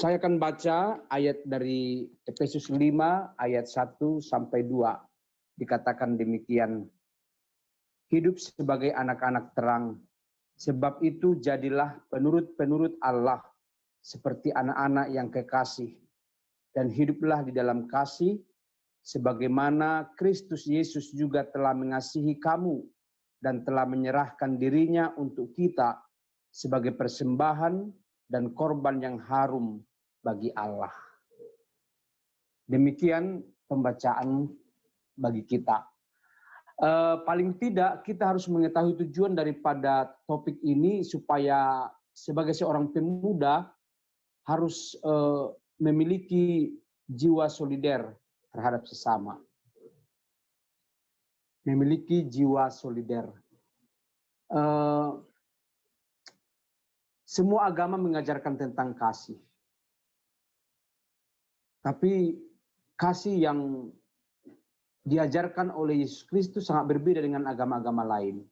Saya akan baca ayat dari Efesus 5 ayat 1 sampai 2. Dikatakan demikian, hidup sebagai anak-anak terang, sebab itu jadilah penurut-penurut Allah seperti anak-anak yang kekasih, dan hiduplah di dalam kasih, sebagaimana Kristus Yesus juga telah mengasihi kamu dan telah menyerahkan dirinya untuk kita sebagai persembahan dan korban yang harum bagi Allah. Demikian pembacaan bagi kita. Paling tidak kita harus mengetahui tujuan daripada topik ini supaya sebagai seorang pemuda harus memiliki jiwa solider terhadap sesama. Memiliki jiwa solider. Semua agama mengajarkan tentang kasih. Tapi kasih yang diajarkan oleh Yesus Kristus sangat berbeda dengan agama-agama lain.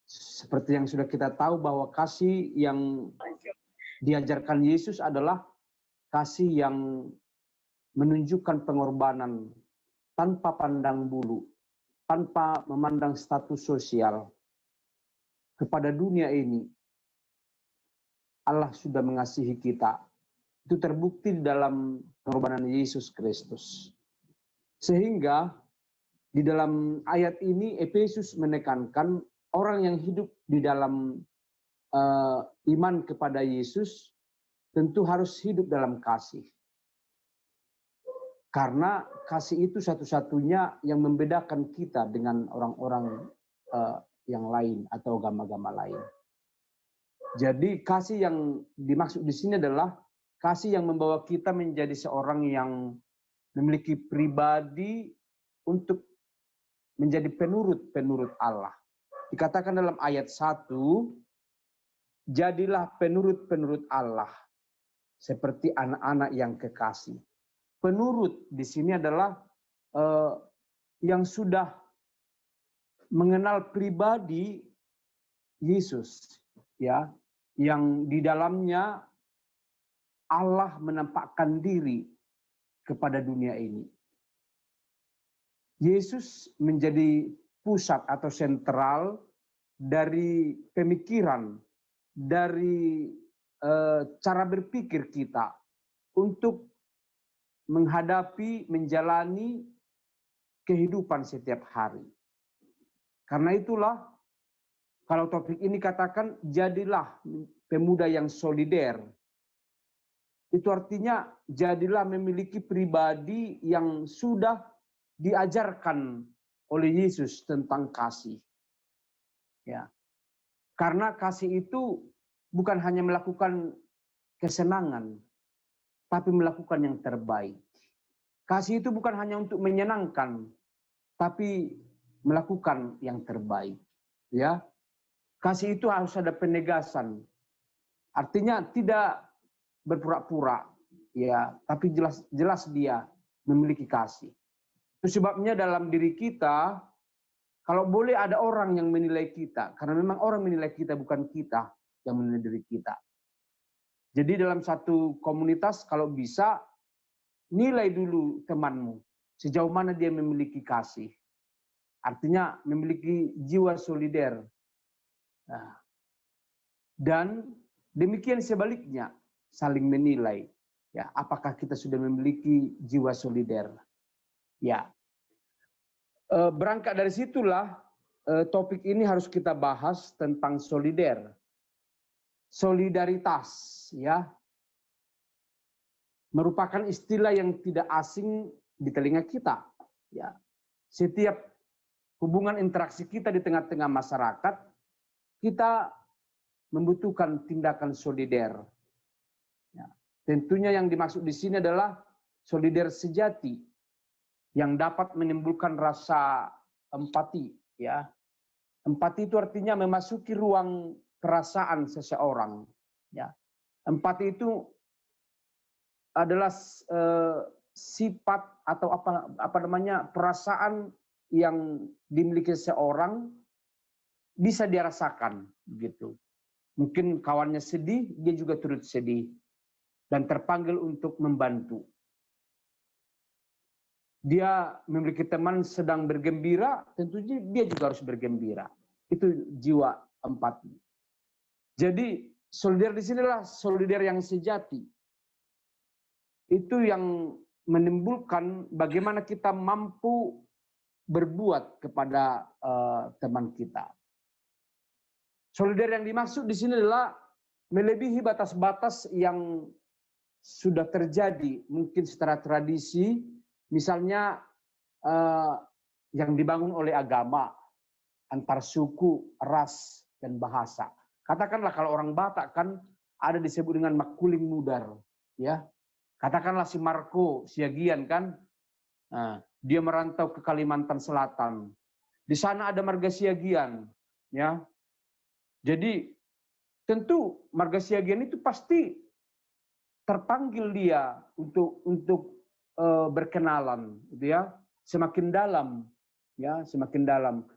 Seperti yang sudah kita tahu bahwa kasih yang diajarkan Yesus adalah kasih yang menunjukkan pengorbanan tanpa pandang bulu, tanpa memandang status sosial. Kepada dunia ini, Allah sudah mengasihi kita. Itu terbukti di dalam pengorbanan Yesus Kristus. Sehingga di dalam ayat ini Efesus menekankan orang yang hidup di dalam iman kepada Yesus tentu harus hidup dalam kasih. Karena kasih itu satu-satunya yang membedakan kita dengan orang-orang yang lain atau agama-agama lain. Jadi kasih yang dimaksud di sini adalah kasih yang membawa kita menjadi seorang yang memiliki pribadi untuk menjadi penurut-penurut Allah. Dikatakan dalam ayat 1, jadilah penurut-penurut Allah seperti anak-anak yang kekasih. Penurut di sini adalah yang sudah mengenal pribadi Yesus, ya, yang di dalamnya Allah menampakkan diri kepada dunia ini. Yesus menjadi pusat atau sentral dari pemikiran, dari cara berpikir kita untuk menghadapi, menjalani kehidupan setiap hari. Karena itulah, kalau topik ini katakan, jadilah pemuda yang solider. Itu artinya jadilah memiliki pribadi yang sudah diajarkan oleh Yesus tentang kasih. Ya. Karena kasih itu bukan hanya melakukan kesenangan, tapi melakukan yang terbaik. Kasih itu bukan hanya untuk menyenangkan, tapi melakukan yang terbaik. Ya. Kasih itu harus ada penegasan. Artinya tidak berpura-pura, ya, tapi jelas dia memiliki kasih. Itu sebabnya dalam diri kita, kalau boleh ada orang yang menilai kita, karena memang orang menilai kita, bukan kita yang menilai diri kita. Jadi dalam satu komunitas kalau bisa, nilai dulu temanmu, sejauh mana dia memiliki kasih. Artinya memiliki jiwa solider. Nah, dan demikian sebaliknya, saling menilai, ya, apakah kita sudah memiliki jiwa solider. Ya, berangkat dari situlah topik ini harus kita bahas tentang solider, solidaritas, ya, merupakan istilah yang tidak asing di telinga kita. Ya, setiap hubungan interaksi kita di tengah-tengah masyarakat, kita membutuhkan tindakan solider. Ya, tentunya yang dimaksud di sini adalah solider sejati yang dapat menimbulkan rasa empati. Ya, empati itu artinya memasuki ruang perasaan seseorang. Ya, empati itu adalah sifat atau perasaan yang dimiliki seseorang bisa dirasakan, gitu. Mungkin kawannya sedih, dia juga turut sedih. dan terpanggil untuk membantu. Dia memiliki teman sedang bergembira, tentunya dia juga harus bergembira. Itu jiwa empati. Jadi solidar di sinilah solidar yang sejati. Itu yang menimbulkan bagaimana kita mampu berbuat kepada teman kita. Solidar yang dimaksud di sini adalah melebihi batas-batas yang sudah terjadi, mungkin secara tradisi, misalnya yang dibangun oleh agama, antar suku, ras, dan bahasa. Katakanlah kalau orang Batak kan ada disebut dengan makuling mudar, ya. Katakanlah si Marco Siagian kan, dia merantau ke Kalimantan Selatan. Di sana ada marga Siagian, ya. Jadi tentu marga Siagian itu pasti terpanggil dia untuk berkenalan, gitu ya, semakin dalam, ya, semakin dalam.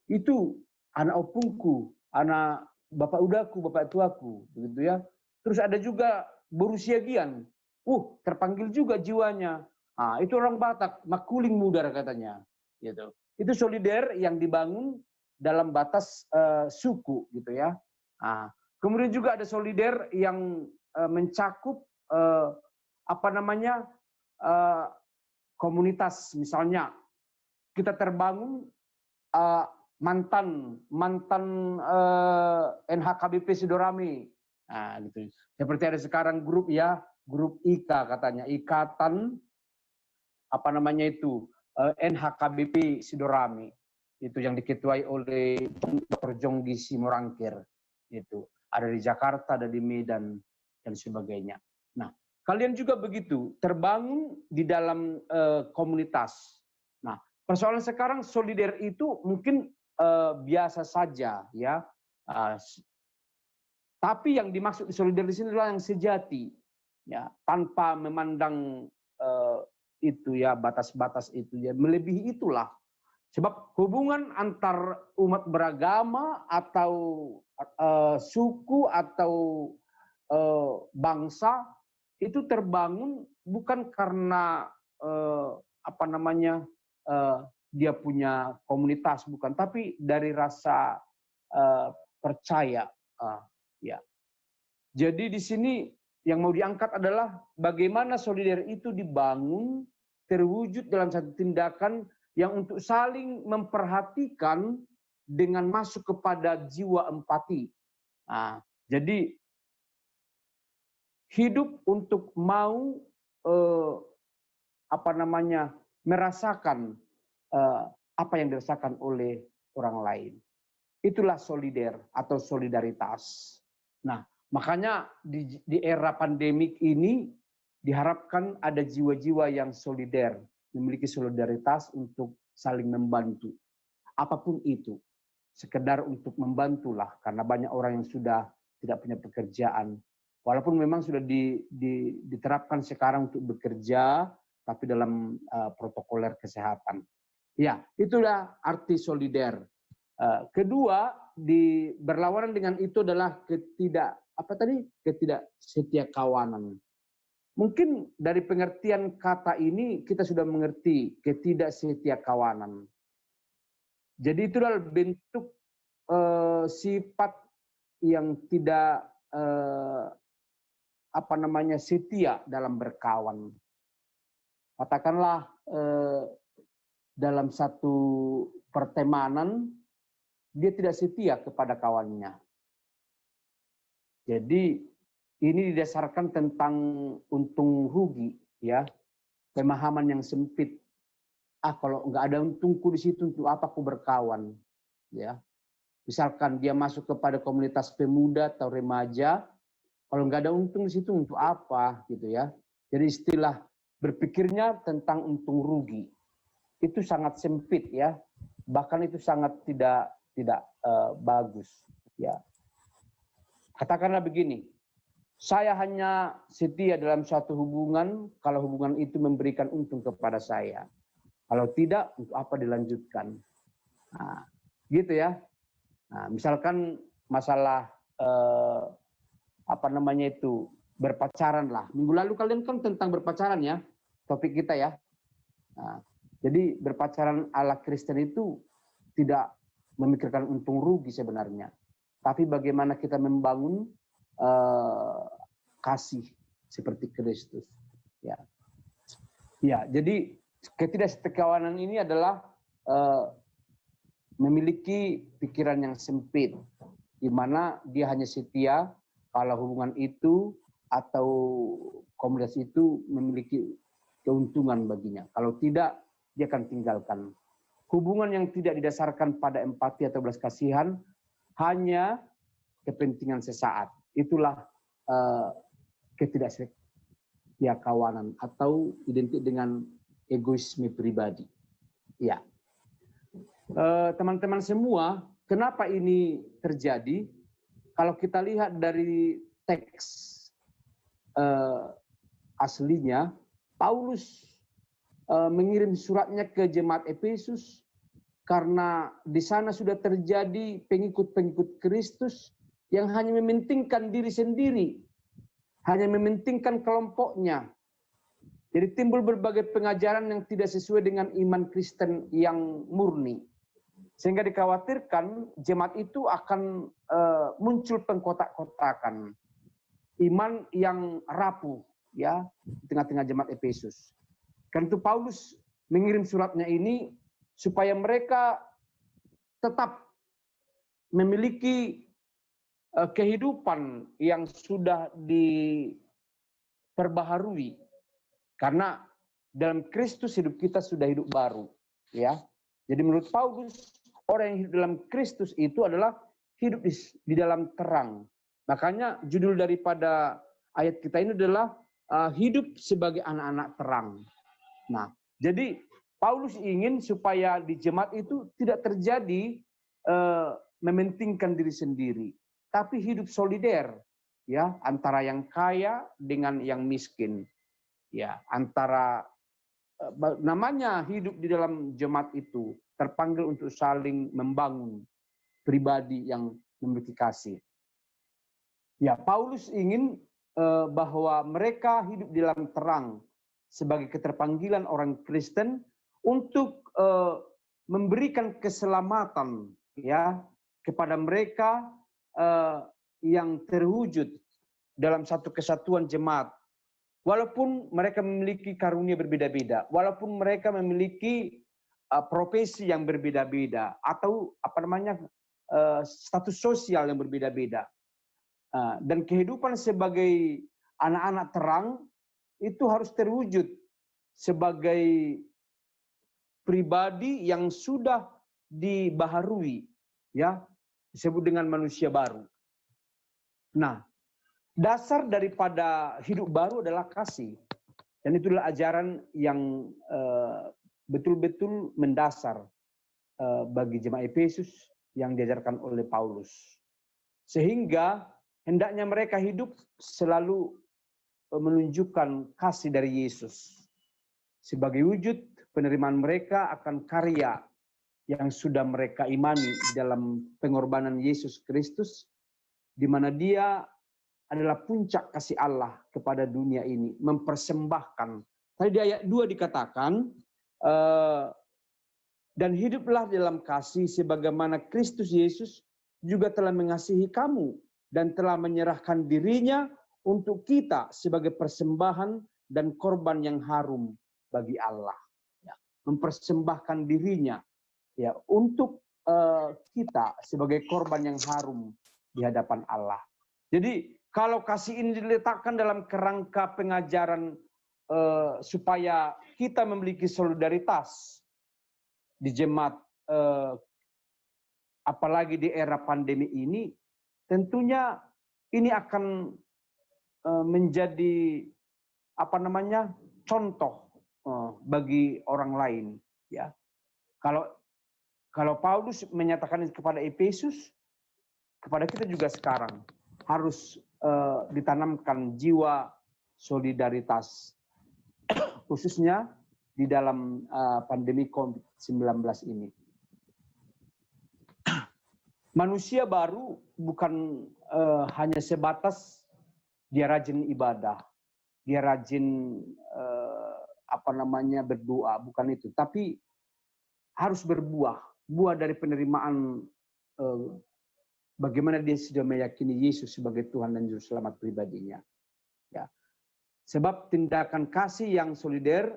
Itu anak opungku, anak bapak udaku, bapak tuaku, begitu ya. Terus ada juga Boru Siagian, terpanggil juga jiwanya. Itu orang Batak, makuling mudar katanya, gitu. Itu solidar yang dibangun dalam batas suku, gitu ya. Kemudian juga ada solidar yang mencakup komunitas, misalnya kita terbangun mantan NHKBP Sidorami, gitu. Seperti ada sekarang grup ya, grup IKA katanya, Ikatan NHKBP Sidorami, itu yang diketuai oleh Dr. Jonggi Simorangkir, itu ada di Jakarta, ada di Medan dan sebagainya. Nah, kalian juga begitu, terbangun di dalam komunitas. Nah, persoalan sekarang solidar itu mungkin biasa saja, ya. Tapi yang dimaksud solidar di sini adalah yang sejati, ya, tanpa memandang itu ya, batas-batas itu ya, melebihi itulah. Sebab hubungan antar umat beragama atau suku atau bangsa itu terbangun bukan karena dia punya komunitas, bukan, tapi dari rasa percaya, ya. Jadi di sini yang mau diangkat adalah bagaimana solidar itu dibangun terwujud dalam satu tindakan yang untuk saling memperhatikan dengan masuk kepada jiwa empati. Jadi hidup untuk mau merasakan apa yang dirasakan oleh orang lain. Itulah solidar atau solidaritas. Nah, makanya di era pandemik ini diharapkan ada jiwa-jiwa yang solidar, memiliki solidaritas untuk saling membantu. Apapun itu, sekedar untuk membantulah, karena banyak orang yang sudah tidak punya pekerjaan. Walaupun memang sudah diterapkan sekarang untuk bekerja, tapi dalam protokoler kesehatan. Ya, itulah arti solidar. Kedua, berlawanan dengan itu adalah ketidaksetiakawanan. Mungkin dari pengertian kata ini kita sudah mengerti ketidaksetiakawanan. Jadi itu adalah bentuk sifat yang tidak setia dalam berkawan. Katakanlah dalam satu pertemanan dia tidak setia kepada kawannya. Jadi ini didasarkan tentang untung rugi, ya, pemahaman yang sempit. Kalau nggak ada untungku di situ, untuk apa aku berkawan, ya. Misalkan dia masuk kepada komunitas pemuda atau remaja, kalau nggak ada untung di situ, untuk apa, gitu ya. Jadi istilah berpikirnya tentang untung rugi itu sangat sempit, ya. Bahkan itu sangat tidak bagus, ya. Katakanlah begini, saya hanya setia dalam suatu hubungan kalau hubungan itu memberikan untung kepada saya. Kalau tidak, untuk apa dilanjutkan? Nah, gitu ya. Nah, misalkan masalah berpacaran lah. Minggu lalu kalian kan tentang berpacaran ya, topik kita ya. Nah, jadi berpacaran ala Kristen itu tidak memikirkan untung rugi sebenarnya, tapi bagaimana kita membangun kasih seperti Kristus. Ya, ya. Jadi ketidaksetiakawanan ini adalah memiliki pikiran yang sempit, di mana dia hanya setia kalau hubungan itu atau komunitas itu memiliki keuntungan baginya. Kalau tidak, dia akan tinggalkan. Hubungan yang tidak didasarkan pada empati atau belas kasihan hanya kepentingan sesaat. Itulah ketidaksetiakawanan atau identik dengan egoisme pribadi. Ya, teman-teman semua, kenapa ini terjadi? Kalau kita lihat dari teks aslinya, Paulus mengirim suratnya ke jemaat Efesus karena di sana sudah terjadi pengikut-pengikut Kristus yang hanya mementingkan diri sendiri, hanya mementingkan kelompoknya. Jadi timbul berbagai pengajaran yang tidak sesuai dengan iman Kristen yang murni. Sehingga dikhawatirkan jemaat itu akan muncul pengkotak-kotakan, iman yang rapuh ya di tengah-tengah jemaat Efesus. Karena itu Paulus mengirim suratnya ini supaya mereka tetap memiliki kehidupan yang sudah diperbaharui. Karena dalam Kristus hidup kita sudah hidup baru, ya. Jadi menurut Paulus, orang yang hidup dalam Kristus itu adalah hidup di dalam terang. Makanya judul daripada ayat kita ini adalah hidup sebagai anak-anak terang. Nah, jadi Paulus ingin supaya di jemaat itu tidak terjadi mementingkan diri sendiri, tapi hidup solider, ya, antara yang kaya dengan yang miskin, ya, antara namanya hidup di dalam jemaat itu terpanggil untuk saling membangun pribadi yang memiliki kasih. Ya, Paulus ingin bahwa mereka hidup di dalam terang sebagai keterpanggilan orang Kristen untuk memberikan keselamatan ya kepada mereka yang terwujud dalam satu kesatuan jemaat. Walaupun mereka memiliki karunia berbeda-beda, walaupun mereka memiliki profesi yang berbeda-beda atau status sosial yang berbeda-beda. Dan kehidupan sebagai anak-anak terang itu harus terwujud sebagai pribadi yang sudah dibaharui, ya, disebut dengan manusia baru. Nah, dasar daripada hidup baru adalah kasih, dan itulah ajaran yang betul-betul mendasar bagi jemaat Efesus yang diajarkan oleh Paulus, sehingga hendaknya mereka hidup selalu menunjukkan kasih dari Yesus sebagai wujud penerimaan mereka akan karya yang sudah mereka imani dalam pengorbanan Yesus Kristus, di mana Dia adalah puncak kasih Allah kepada dunia ini, mempersembahkan. Tadi di ayat 2 dikatakan, dan hiduplah dalam kasih sebagaimana Kristus Yesus juga telah mengasihi kamu dan telah menyerahkan dirinya untuk kita sebagai persembahan dan korban yang harum bagi Allah. Ya, mempersembahkan dirinya ya untuk kita sebagai korban yang harum di hadapan Allah. Jadi kalau kasih ini diletakkan dalam kerangka pengajaran supaya kita memiliki solidaritas di jemaat, apalagi di era pandemi ini, tentunya ini akan menjadi contoh bagi orang lain, ya. Kalau Paulus menyatakan kepada Efesus, kepada kita juga sekarang harus ditanamkan jiwa solidaritas, khususnya di dalam pandemi COVID-19 ini. Manusia baru bukan hanya sebatas dia rajin ibadah, dia rajin berdoa, bukan itu. Tapi harus berbuah, buah dari penerimaan bagaimana dia sudah meyakini Yesus sebagai Tuhan dan Juru Selamat pribadinya. Ya. Sebab tindakan kasih yang solider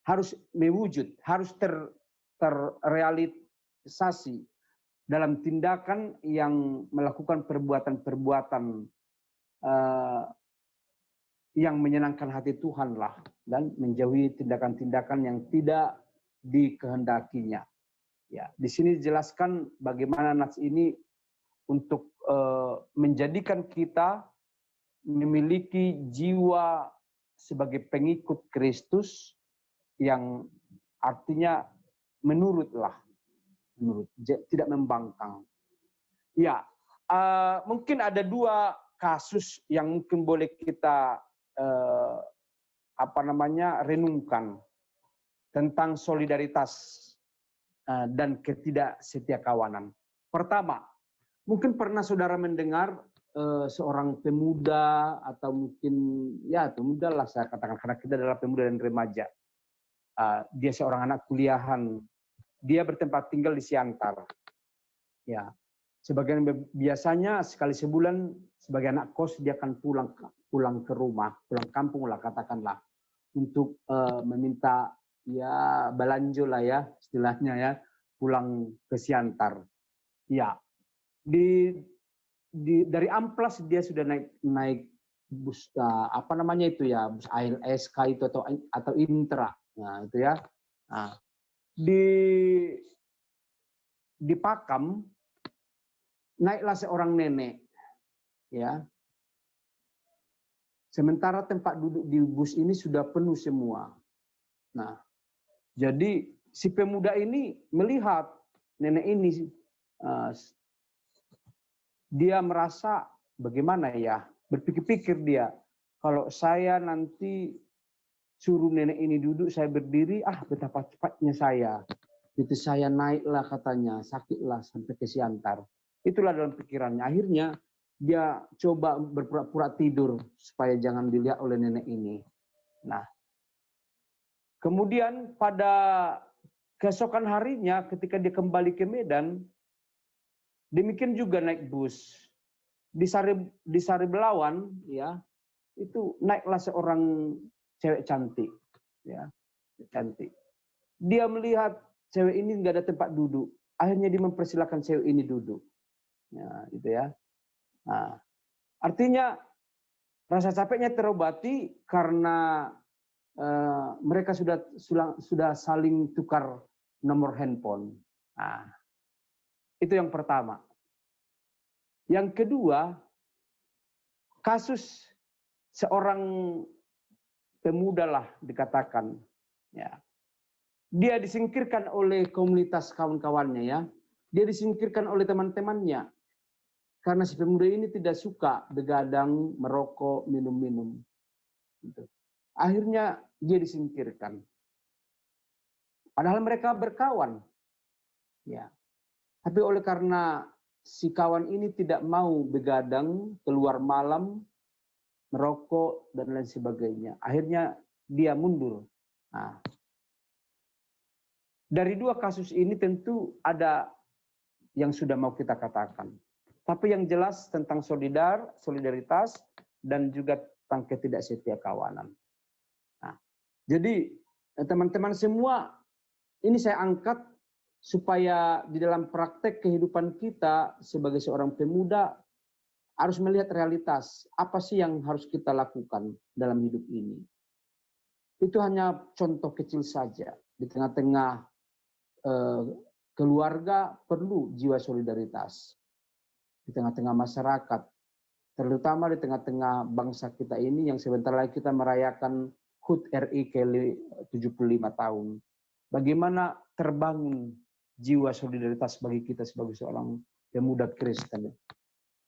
harus mewujud, harus terrealisasi dalam tindakan yang melakukan perbuatan-perbuatan yang menyenangkan hati Tuhan lah, dan menjauhi tindakan-tindakan yang tidak dikehendakinya. Ya, di sini dijelaskan bagaimana nats ini untuk menjadikan kita memiliki jiwa sebagai pengikut Kristus yang artinya menurut, tidak membangkang. Ya, mungkin ada dua kasus yang mungkin boleh kita renungkan tentang solidaritas dan ketidaksetiakawanan. Pertama, mungkin pernah saudara mendengar seorang pemuda, atau mungkin ya pemuda lah saya katakan, karena kita adalah pemuda dan remaja. Dia seorang anak kuliahan, dia bertempat tinggal di Siantar. Ya, sebagian biasanya sekali sebulan sebagai anak kos dia akan pulang ke rumah, pulang kampung lah katakanlah, untuk meminta ya belanjo lah ya istilahnya ya, pulang ke Siantar. Ya, dari Amplas dia sudah naik bus bus ALSK itu atau Intra. Nah, itu ya. Nah, di Pakam naiklah seorang nenek, ya. Sementara tempat duduk di bus ini sudah penuh semua. Nah, jadi si pemuda ini melihat nenek ini, dia merasa bagaimana ya, berpikir-pikir dia, kalau saya nanti suruh nenek ini duduk, saya berdiri, betapa cepatnya saya. Itu saya naiklah katanya, sakitlah sampai ke Siantar. Itulah dalam pikirannya. Akhirnya dia coba berpura-pura tidur supaya jangan dilihat oleh nenek ini. Nah, kemudian pada keesokan harinya ketika dia kembali ke Medan, demikian juga naik bus. Di Sari Belawan, ya, itu naiklah seorang cewek cantik, ya, cantik. Dia melihat cewek ini nggak ada tempat duduk, akhirnya dia mempersilahkan cewek ini duduk, ya, gitu ya. Nah, artinya rasa capeknya terobati karena mereka sudah saling tukar nomor handphone. Nah, itu yang pertama. Yang kedua, kasus seorang pemuda lah dikatakan, ya. Dia disingkirkan oleh komunitas kawan-kawannya, ya. Dia disingkirkan oleh teman-temannya karena si pemuda ini tidak suka begadang, merokok, minum-minum. Gitu. Akhirnya dia disingkirkan. Padahal mereka berkawan, ya. Tapi oleh karena si kawan ini tidak mau begadang, keluar malam, merokok dan lain sebagainya, akhirnya dia mundur. Nah, dari dua kasus ini tentu ada yang sudah mau kita katakan. Tapi yang jelas tentang solidaritas dan juga tentang ketidaksetiakawanan. Nah, jadi teman-teman semua, ini saya angkat supaya di dalam praktek kehidupan kita sebagai seorang pemuda harus melihat realitas. Apa sih yang harus kita lakukan dalam hidup ini? Itu hanya contoh kecil saja. Di tengah-tengah keluarga perlu jiwa solidaritas. Di tengah-tengah masyarakat, terutama di tengah-tengah bangsa kita ini yang sebentar lagi kita merayakan HUT RI ke-75 tahun. Bagaimana terbangun jiwa solidaritas bagi kita sebagai seorang pemuda Kristen.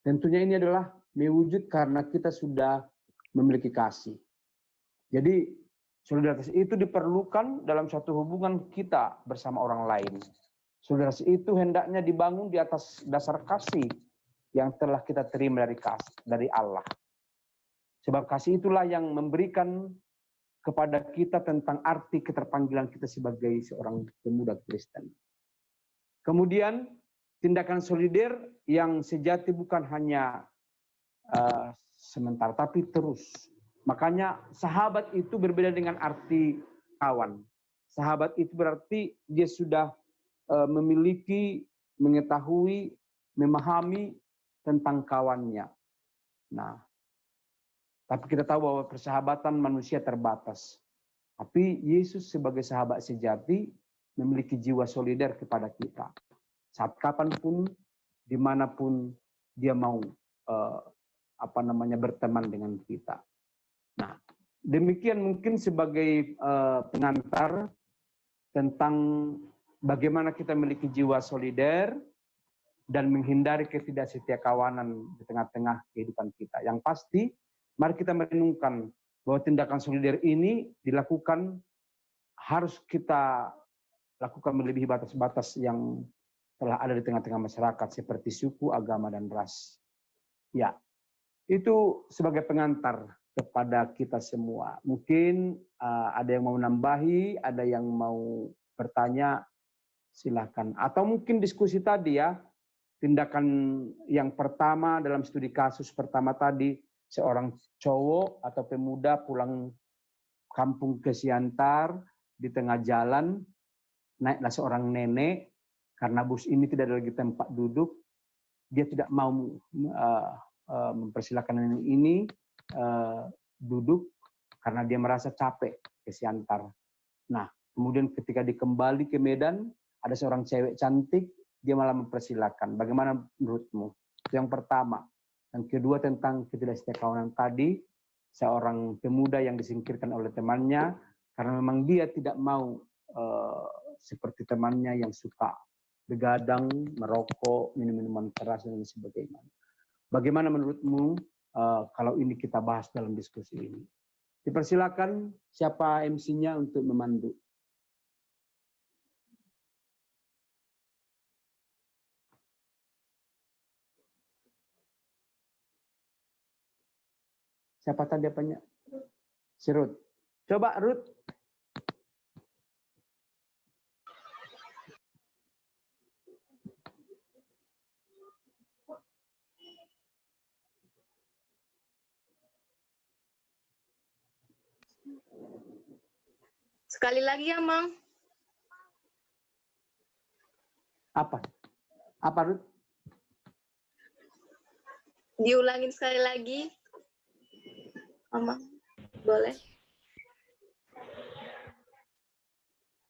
Tentunya ini adalah mewujud karena kita sudah memiliki kasih. Jadi solidaritas itu diperlukan dalam suatu hubungan kita bersama orang lain. Solidaritas itu hendaknya dibangun di atas dasar kasih yang telah kita terima dari Allah. Sebab kasih itulah yang memberikan kepada kita tentang arti keterpanggilan kita sebagai seorang pemuda Kristen. Kemudian tindakan solider yang sejati bukan hanya sementara, tapi terus. Makanya sahabat itu berbeda dengan arti kawan. Sahabat itu berarti dia sudah memiliki, mengetahui, memahami tentang kawannya. Nah, tapi kita tahu bahwa persahabatan manusia terbatas. Tapi Yesus sebagai sahabat sejati memiliki jiwa solider kepada kita. Saat kapanpun, dimanapun dia mau berteman dengan kita. Nah, demikian mungkin sebagai pengantar tentang bagaimana kita memiliki jiwa solider dan menghindari ketidaksetiakawanan di tengah-tengah kehidupan kita. Yang pasti, mari kita merenungkan bahwa tindakan solider ini dilakukan, harus kita lakukan melebihi batas-batas yang telah ada di tengah-tengah masyarakat seperti suku, agama, dan ras. Ya, itu sebagai pengantar kepada kita semua. Mungkin ada yang mau menambahi, ada yang mau bertanya, silakan. Atau mungkin diskusi tadi ya, tindakan yang pertama dalam studi kasus pertama tadi, seorang cowok atau pemuda pulang kampung ke Siantar, di tengah jalan naiklah seorang nenek, karena bus ini tidak ada lagi tempat duduk, dia tidak mau mempersilahkan nenek ini duduk karena dia merasa capek ke Siantar. Nah, kemudian ketika dikembali ke Medan, ada seorang cewek cantik, dia malah mempersilahkan. Bagaimana menurutmu? Itu yang pertama. Yang kedua tentang ketidaksetiakawanan tadi, seorang pemuda yang disingkirkan oleh temannya karena memang dia tidak mau seperti temannya yang suka begadang, merokok, minum minuman keras dan sebagainya. Bagaimana menurutmu kalau ini kita bahas dalam diskusi ini? Dipersilakan siapa MC-nya untuk memandu. Siapa tadi apanya? Si Ruth. Coba Ruth. Sekali lagi ya, Mang. Apa? Apa Ruth? Diulangin sekali lagi. Mama, boleh?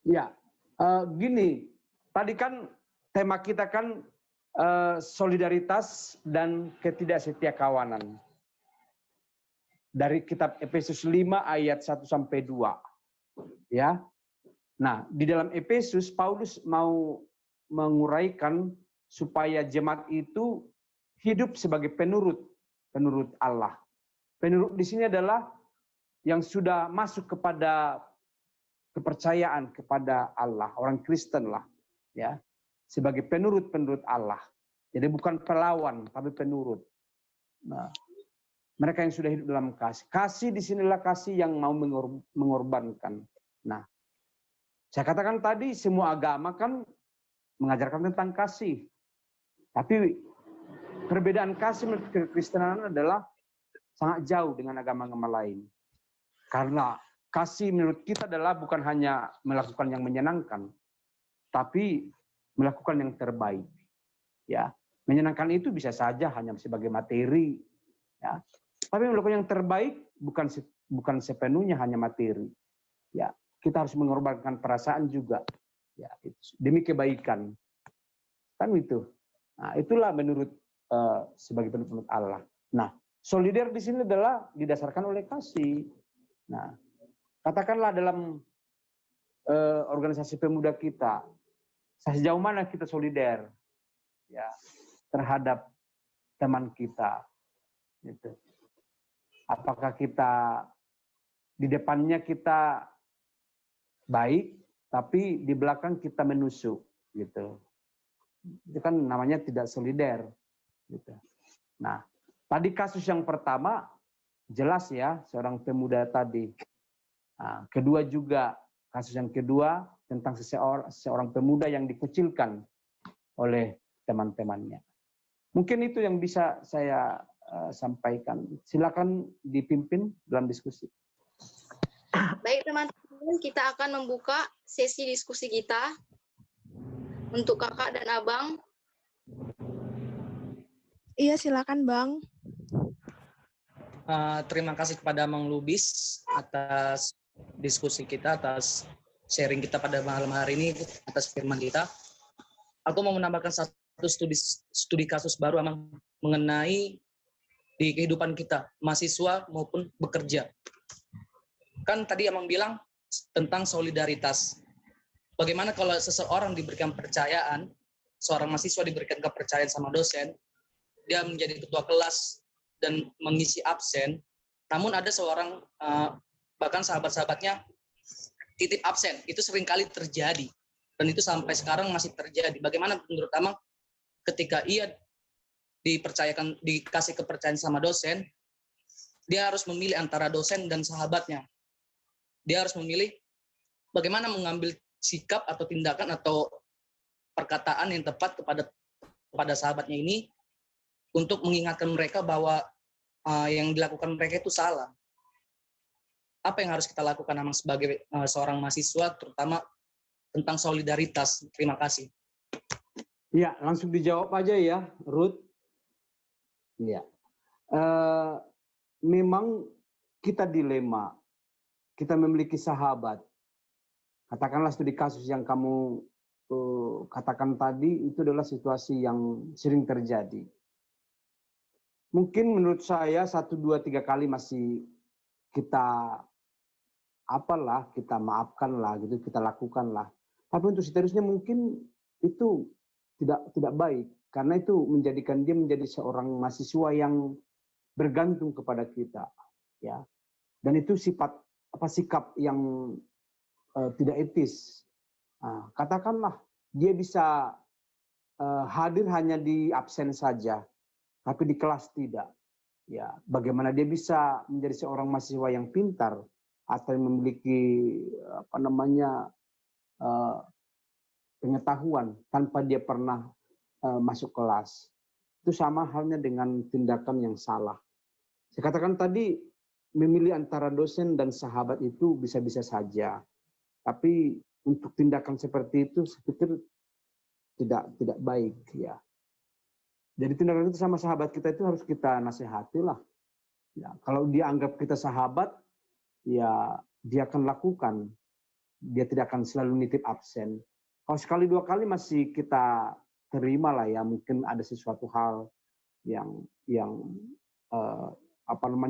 Ya, gini. Tadi kan tema kita kan solidaritas dan ketidaksetiakawanan. Dari kitab Efesus 5 ayat 1 sampai 2. Ya. Nah, di dalam Efesus Paulus mau menguraikan supaya jemaat itu hidup sebagai penurut Allah. Penurut di sini adalah yang sudah masuk kepada kepercayaan kepada Allah, orang Kristen lah, ya, sebagai penurut Allah. Jadi bukan pelawan, tapi penurut. Nah, mereka yang sudah hidup dalam kasih. Kasih di sinilah kasih yang mau mengorbankan. Nah, saya katakan tadi semua agama kan mengajarkan tentang kasih. Tapi perbedaan kasih menurut kekristenan adalah sangat jauh dengan agama-agama lain. Karena kasih menurut kita adalah bukan hanya melakukan yang menyenangkan, tapi melakukan yang terbaik. Ya, menyenangkan itu bisa saja hanya sebagai materi, ya. Tapi melakukan yang terbaik bukan sepenuhnya hanya materi. Ya, kita harus mengorbankan perasaan juga. Ya, demi kebaikan. Kan itu. Nah, itulah menurut sebagai penurut Allah. Nah, solider di sini adalah didasarkan oleh kasih. Nah, katakanlah dalam organisasi pemuda kita, sejauh mana kita solider ya terhadap teman kita. Gitu. Apakah kita di depannya kita baik, tapi di belakang kita menusuk, gitu. Itu kan namanya tidak solider. Gitu. Nah, tadi kasus yang pertama, jelas ya seorang pemuda tadi. Nah, kedua juga, kasus yang kedua tentang seorang pemuda yang dikucilkan oleh teman-temannya. Mungkin itu yang bisa saya sampaikan. Silakan dipimpin dalam diskusi. Baik teman-teman, kita akan membuka sesi diskusi kita untuk kakak dan abang. Iya, silakan Bang. Terima kasih kepada Mang Lubis atas diskusi kita, atas sharing kita pada malam hari ini, atas firman kita. Aku mau menambahkan satu studi kasus baru Amang mengenai di kehidupan kita, mahasiswa maupun bekerja. Kan tadi Amang bilang tentang solidaritas. Bagaimana kalau seseorang diberikan kepercayaan, seorang mahasiswa diberikan kepercayaan sama dosen, dia menjadi ketua kelas dan mengisi absen, namun ada seorang bahkan sahabat-sahabatnya titip absen. Itu seringkali terjadi dan itu sampai sekarang masih terjadi. Bagaimana menurut Amang ketika ia dikasih kepercayaan sama dosen, dia harus memilih antara dosen dan sahabatnya. Dia harus memilih bagaimana mengambil sikap atau tindakan atau perkataan yang tepat kepada sahabatnya ini untuk mengingatkan mereka bahwa yang dilakukan mereka itu salah. Apa yang harus kita lakukan Amang sebagai seorang mahasiswa, terutama tentang solidaritas? Terima kasih. Ya, langsung dijawab aja ya, Ruth. Ya, memang kita dilema. Kita memiliki sahabat. Katakanlah studi kasus yang kamu katakan tadi, itu adalah situasi yang sering terjadi. Mungkin menurut saya 1, 2, 3 kali masih kita kita maafkanlah gitu, kita lakukanlah. Tapi untuk seterusnya mungkin itu tidak baik, karena itu menjadikan dia menjadi seorang mahasiswa yang bergantung kepada kita, ya. Dan itu sikap yang tidak etis. Nah, katakanlah dia bisa hadir hanya di absen saja, tapi di kelas tidak. Ya, bagaimana dia bisa menjadi seorang mahasiswa yang pintar atau yang memiliki pengetahuan tanpa dia pernah masuk kelas? Itu sama halnya dengan tindakan yang salah. Saya katakan tadi, memilih antara dosen dan sahabat itu bisa-bisa saja. Tapi untuk tindakan seperti itu, saya pikir tidak baik, ya. Jadi tindakan itu sama sahabat kita itu harus kita nasihati lah. Ya, kalau dia anggap kita sahabat, ya dia akan lakukan. Dia tidak akan selalu nitip absen. Kalau sekali 2 kali masih kita terima lah ya, mungkin ada sesuatu hal yang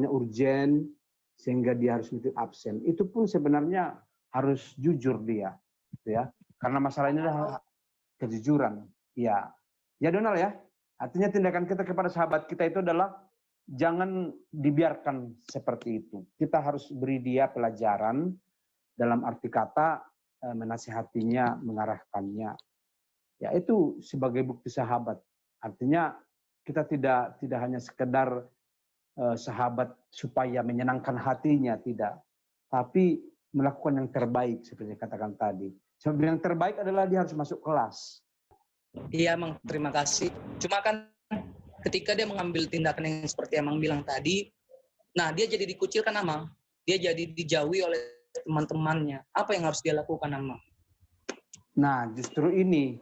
urgen sehingga dia harus nitip absen. Itu pun sebenarnya harus jujur dia, gitu ya. Karena masalah ini adalah kejujuran. Ya, Donald ya. Artinya tindakan kita kepada sahabat kita itu adalah jangan dibiarkan seperti itu. Kita harus beri dia pelajaran dalam arti kata menasihatinya, mengarahkannya. Ya, itu sebagai bukti sahabat. Artinya kita tidak hanya sekedar sahabat supaya menyenangkan hatinya, tidak. Tapi melakukan yang terbaik seperti yang katakan tadi. Sebab yang terbaik adalah dia harus masuk kelas. Iya, Mang, terima kasih. Cuma kan ketika dia mengambil tindakan yang seperti Amang bilang tadi, nah dia jadi dikucilkan Amang. Dia jadi dijauhi oleh teman-temannya. Apa yang harus dia lakukan Amang? Nah, justru ini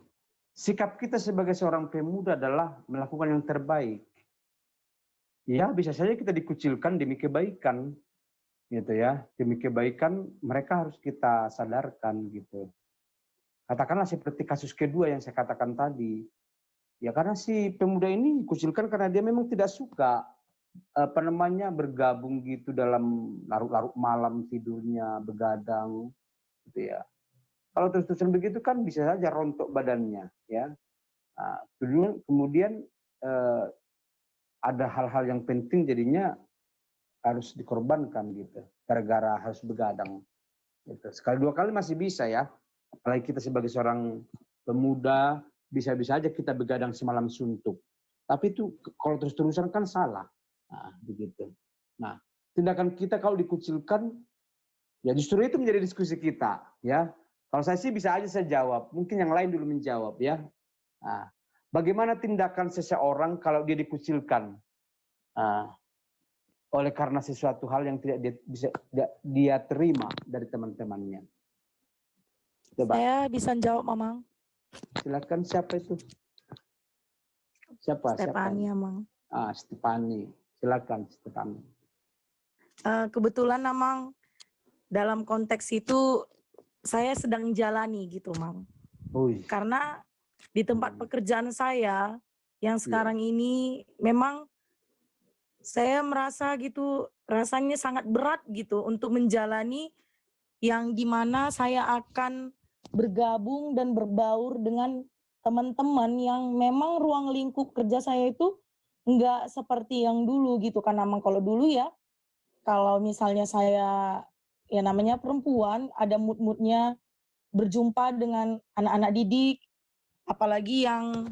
sikap kita sebagai seorang pemuda adalah melakukan yang terbaik. Ya, bisa saja kita dikucilkan demi kebaikan, gitu ya. Demi kebaikan mereka harus kita sadarkan, gitu. Katakanlah seperti kasus kedua yang saya katakan tadi. Ya karena si pemuda ini dikucilkan karena dia memang tidak suka bergabung gitu dalam larut-larut malam tidurnya, begadang, gitu ya. Kalau terus-terusan begitu kan bisa saja rontok badannya, ya. Nah, kemudian ada hal-hal yang penting jadinya harus dikorbankan gitu, gara-gara harus begadang. Gitu. Sekali 2 kali masih bisa ya, apalagi kita sebagai seorang pemuda bisa-bisa aja kita begadang semalam suntuk. Tapi itu kalau terus-terusan kan salah, nah, begitu. Nah, tindakan kita kalau dikucilkan, ya justru itu menjadi diskusi kita, ya. Kalau saya sih bisa aja saya jawab, mungkin yang lain dulu menjawab, ya. Nah, bagaimana tindakan seseorang kalau dia dikucilkan oleh karena sesuatu hal yang tidak dia terima dari teman-temannya? Coba. Saya bisa jawab, Mamang. Silakan, siapa itu? Siapa? Stefani, Mamang. Stefani. Silakan, Stefani. Kebetulan, Mamang, dalam konteks itu saya sedang jalani gitu, Mang. Karena di tempat pekerjaan saya yang sekarang ini memang saya merasa gitu rasanya sangat berat gitu untuk menjalani yang dimana saya akan bergabung dan berbaur dengan teman-teman yang memang ruang lingkup kerja saya itu enggak seperti yang dulu gitu kan. Memang kalau dulu ya, kalau misalnya saya ya namanya perempuan ada mood-moodnya berjumpa dengan anak-anak didik, apalagi yang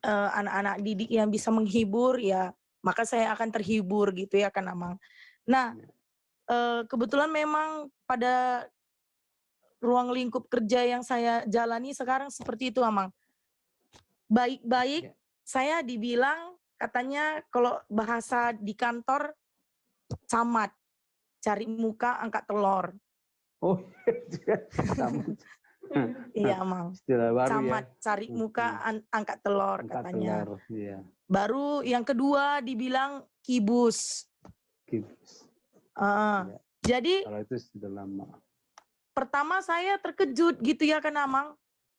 anak-anak didik yang bisa menghibur ya, maka saya akan terhibur gitu ya kan Amang. Nah, kebetulan memang pada ruang lingkup kerja yang saya jalani sekarang seperti itu Amang. Baik-baik saya dibilang katanya kalau bahasa di kantor camat, cari muka angkat telur. Oh, camat. Iya Amang. Istilah baru camat, ya. cari muka angkat telur Angkat katanya. telur, iya. Baru yang kedua dibilang kibus. Kibus. Ya. Jadi kalau itu sudah lama. Pertama saya terkejut gitu ya kan Amang.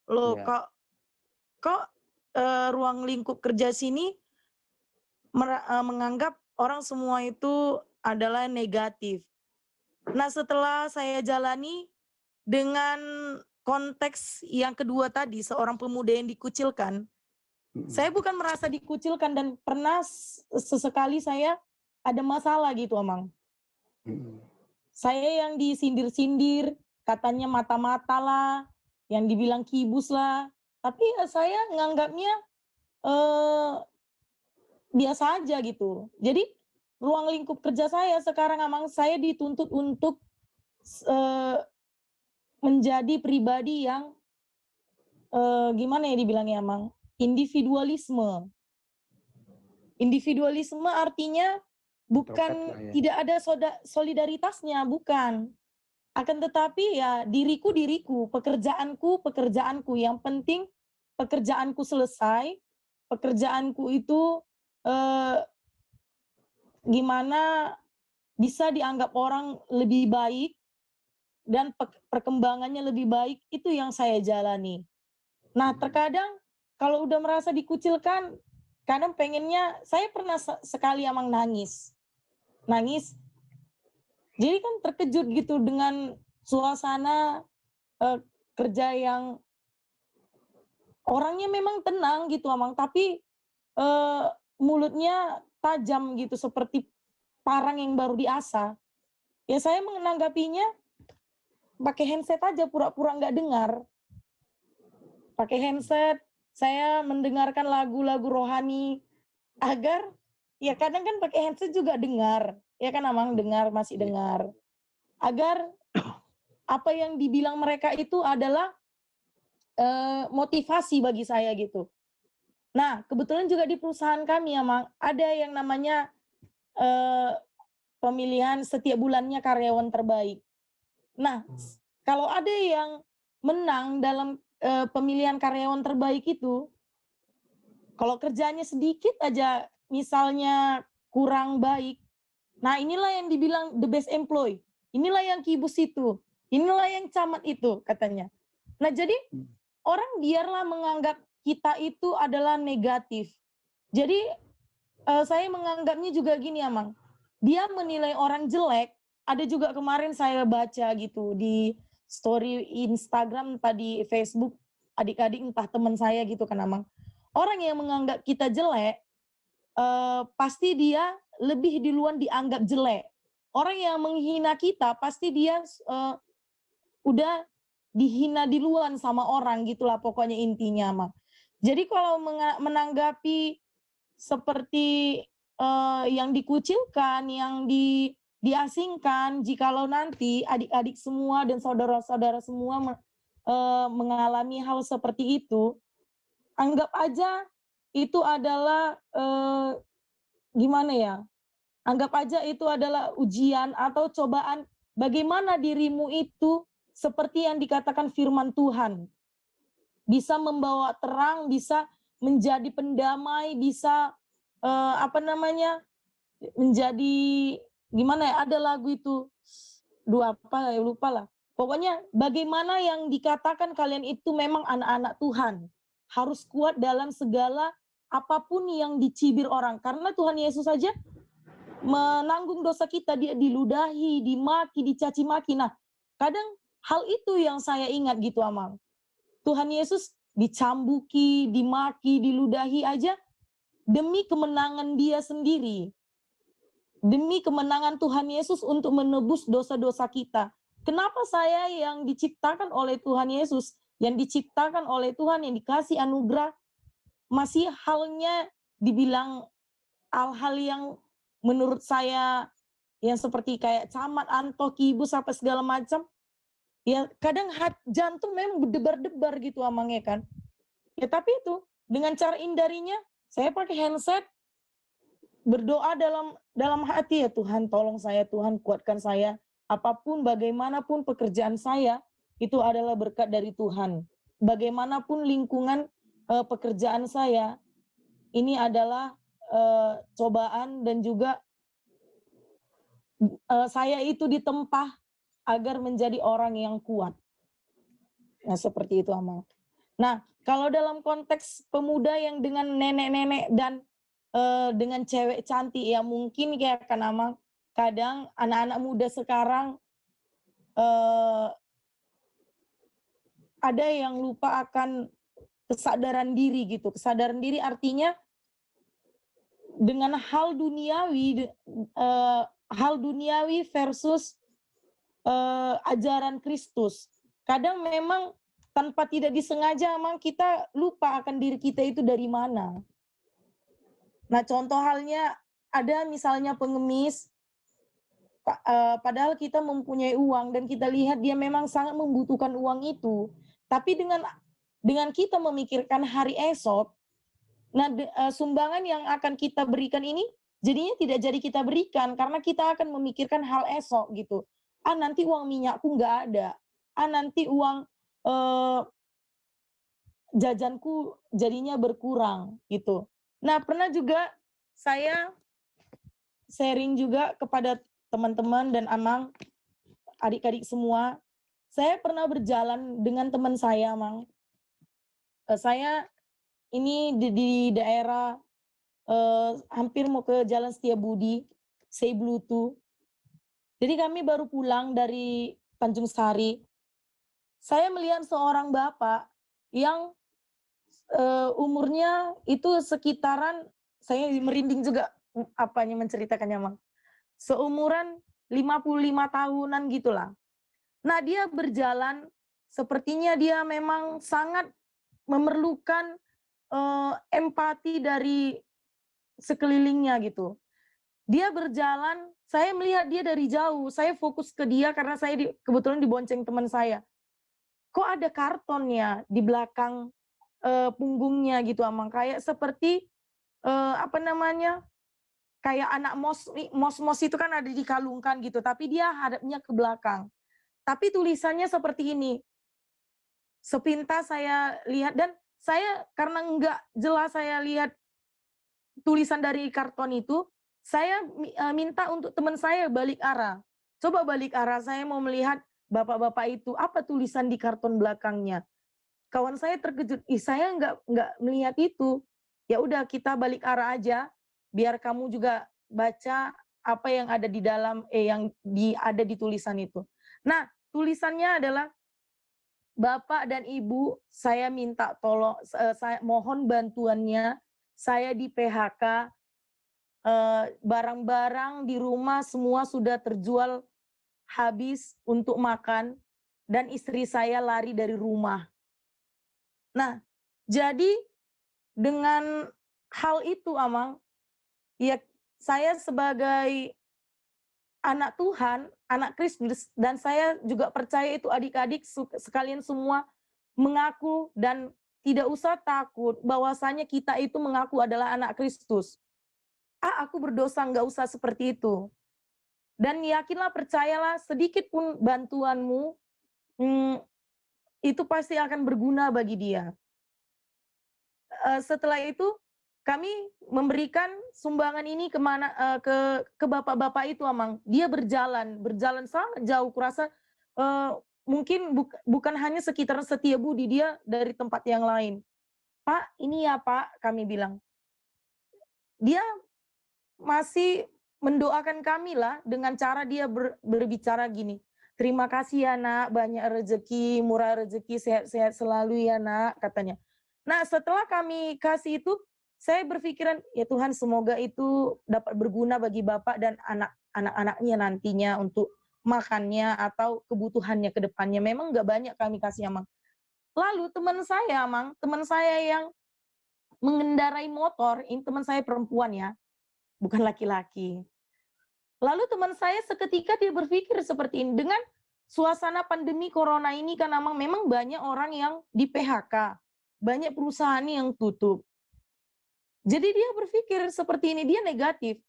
Loh Ya. kok ruang lingkup kerja sini menganggap orang semua itu adalah negatif. Nah setelah saya jalani dengan konteks yang kedua tadi, seorang pemuda yang dikucilkan, saya bukan merasa dikucilkan dan pernah sesekali saya ada masalah gitu Amang. Saya yang disindir-sindir, katanya mata-mata lah, yang dibilang kibus lah, tapi ya saya nganggapnya biasa aja gitu. Jadi ruang lingkup kerja saya sekarang Amang, saya dituntut untuk menjadi pribadi yang gimana ya dibilangnya Amang, individualisme. Individualisme artinya bukan tidak ada solidaritasnya, bukan. Akan tetapi ya diriku, pekerjaanku. Yang penting pekerjaanku selesai, pekerjaanku itu gimana bisa dianggap orang lebih baik dan perkembangannya lebih baik, itu yang saya jalani. Nah terkadang kalau udah merasa dikucilkan, kadang pengennya, saya pernah sekali Amang nangis. Jadi kan terkejut gitu dengan suasana kerja yang orangnya memang tenang gitu Amang, tapi mulutnya tajam gitu seperti parang yang baru diasah. Ya saya menanggapinya pakai handset aja, pura-pura nggak dengar. Pakai handset, saya mendengarkan lagu-lagu rohani agar ya kadang kan pakai handset juga dengar, ya kan Amang, dengar, masih dengar. Agar apa yang dibilang mereka itu adalah motivasi bagi saya gitu. Nah, kebetulan juga di perusahaan kami Amang, ada yang namanya pemilihan setiap bulannya karyawan terbaik. Nah, kalau ada yang menang dalam pemilihan karyawan terbaik itu, kalau kerjanya sedikit aja misalnya kurang baik, nah inilah yang dibilang the best employee, inilah yang kibus itu, inilah yang camat itu katanya. Nah jadi orang biarlah menganggap kita itu adalah negatif. Jadi saya menganggapnya juga gini Amang, dia menilai orang jelek. Ada juga kemarin saya baca gitu di story Instagram, tadi Facebook, adik-adik entah teman saya gitu kan Amang. Orang yang menganggap kita jelek, pasti dia lebih duluan dianggap jelek. Orang yang menghina kita, pasti dia udah dihina duluan sama orang gitulah pokoknya intinya Amang. Jadi kalau menanggapi seperti yang dikucilkan, yang diasingkan, jikalau nanti adik-adik semua dan saudara-saudara semua mengalami hal seperti itu, anggap aja itu adalah gimana ya? Anggap aja itu adalah ujian atau cobaan bagaimana dirimu itu seperti yang dikatakan firman Tuhan. Bisa membawa terang, bisa menjadi pendamai, bisa menjadi gimana ya, ada lagu itu, lupa lah. Pokoknya bagaimana yang dikatakan kalian itu memang anak-anak Tuhan. Harus kuat dalam segala apapun yang dicibir orang. Karena Tuhan Yesus saja menanggung dosa kita, dia diludahi, dimaki, dicaci maki. Nah, kadang hal itu yang saya ingat gitu, Amang. Tuhan Yesus dicambuki, dimaki, diludahi aja demi kemenangan dia sendiri. Demi kemenangan Tuhan Yesus untuk menebus dosa-dosa kita. Kenapa saya yang diciptakan oleh Tuhan Yesus, yang diciptakan oleh Tuhan, yang dikasih anugerah, masih halnya dibilang hal-hal yang menurut saya yang seperti kayak camat, antok, kibus, apa segala macam. Ya kadang jantung memang berdebar-debar gitu amangnya kan. Ya tapi itu dengan cara hindarinya, saya pakai handset, berdoa dalam hati, ya Tuhan tolong saya, Tuhan kuatkan saya, apapun bagaimanapun pekerjaan saya itu adalah berkat dari Tuhan. Bagaimanapun lingkungan pekerjaan saya ini adalah cobaan dan juga saya itu ditempa agar menjadi orang yang kuat. Nah seperti itu Amang. Nah kalau dalam konteks pemuda yang dengan nenek-nenek dan dengan cewek cantik, ya mungkin kayak kan Amang, kadang anak-anak muda sekarang ada yang lupa akan kesadaran diri gitu. Kesadaran diri artinya dengan hal duniawi versus ajaran Kristus. Kadang memang tanpa tidak disengaja memang kita lupa akan diri kita itu dari mana. Nah contoh halnya ada misalnya pengemis, padahal kita mempunyai uang dan kita lihat dia memang sangat membutuhkan uang itu. Tapi dengan kita memikirkan hari esok, nah sumbangan yang akan kita berikan ini jadinya tidak jadi kita berikan karena kita akan memikirkan hal esok gitu. Nanti uang minyakku nggak ada. Nanti uang jajanku jadinya berkurang gitu. Nah pernah juga saya sharing juga kepada teman-teman dan Amang, adik-adik semua. Saya pernah berjalan dengan teman saya, Amang. Saya ini di daerah hampir mau ke Jalan Setiabudi, Seiblutu. Jadi kami baru pulang dari Tanjung Sari. Saya melihat seorang bapak yang umurnya itu sekitaran, saya merinding juga apanya menceritakannya, Mang. Seumuran 55 tahunan gitulah. Nah, dia berjalan sepertinya dia memang sangat memerlukan empati dari sekelilingnya gitu. Dia berjalan, saya melihat dia dari jauh, saya fokus ke dia karena saya kebetulan dibonceng teman saya. Kok ada kartonnya di belakang punggungnya gitu, Amang, kayak seperti kayak anak mos itu kan ada dikalungkan gitu, tapi dia hadapnya ke belakang. Tapi tulisannya seperti ini. Sepintas saya lihat dan saya karena enggak jelas saya lihat tulisan dari karton itu, saya minta untuk teman saya balik arah. Coba balik arah, saya mau melihat bapak-bapak itu, apa tulisan di karton belakangnya. Kawan saya terkejut, saya enggak melihat itu. Ya udah kita balik arah aja, biar kamu juga baca apa yang ada di dalam, ada di tulisan itu. Nah, tulisannya adalah, Bapak dan Ibu, saya minta tolong, saya mohon bantuannya, saya di PHK, barang-barang di rumah semua sudah terjual habis untuk makan, dan istri saya lari dari rumah. Nah, jadi dengan hal itu, Amang, ya saya sebagai anak Tuhan, anak Kristus, dan saya juga percaya itu adik-adik sekalian semua mengaku dan tidak usah takut bahwasanya kita itu mengaku adalah anak Kristus. Aku berdosa, nggak usah seperti itu. Dan yakinlah, percayalah, sedikit pun bantuanmu, itu pasti akan berguna bagi dia. Setelah itu, kami memberikan sumbangan ini ke bapak-bapak itu, Amang. Dia berjalan sangat jauh. Kurasa mungkin bukan hanya sekitaran Setiabudi, dia dari tempat yang lain. Pak, ini ya Pak, kami bilang. Dia masih mendoakan kami lah dengan cara dia berbicara gini. Terima kasih ya nak, banyak rezeki, murah rezeki, sehat-sehat selalu ya nak, katanya. Nah, setelah kami kasih itu, saya berpikiran, ya Tuhan, semoga itu dapat berguna bagi Bapak dan anak-anaknya nantinya untuk makannya atau kebutuhannya ke depannya. Memang nggak banyak kami kasih, Amang. Lalu teman saya, Amang, teman saya yang mengendarai motor, ini teman saya perempuan ya, bukan laki-laki. Lalu teman saya seketika dia berpikir seperti ini, dengan suasana pandemi corona ini kan, Amang, memang banyak orang yang di PHK, banyak perusahaan yang tutup. Jadi dia berpikir seperti ini, dia negatif.